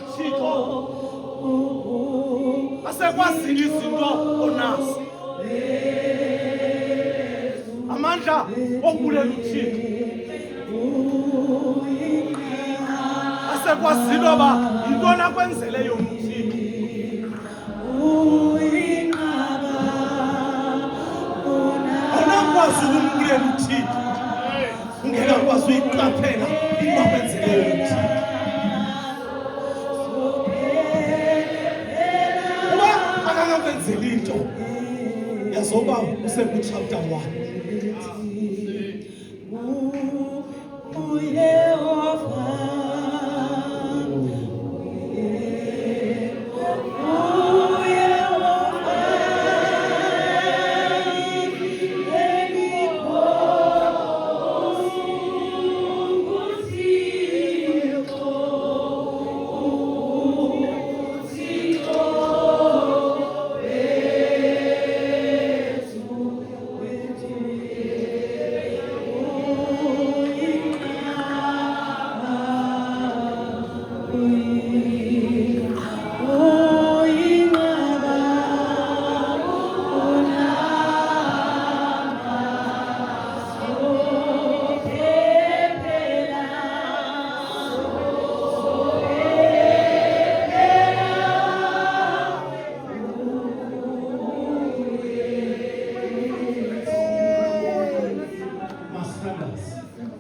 uThixo asekwazile izinto onazo. Amandla okubulela uThixo asekwazile oba yintoni akwenzele yona uThixo. Awunakwazi ukumbulela uThixo ungekakwazi uyiqaphela into akwenzele yona uThixo. Uba akangakwenzeli into yazoba usekuchapter 1.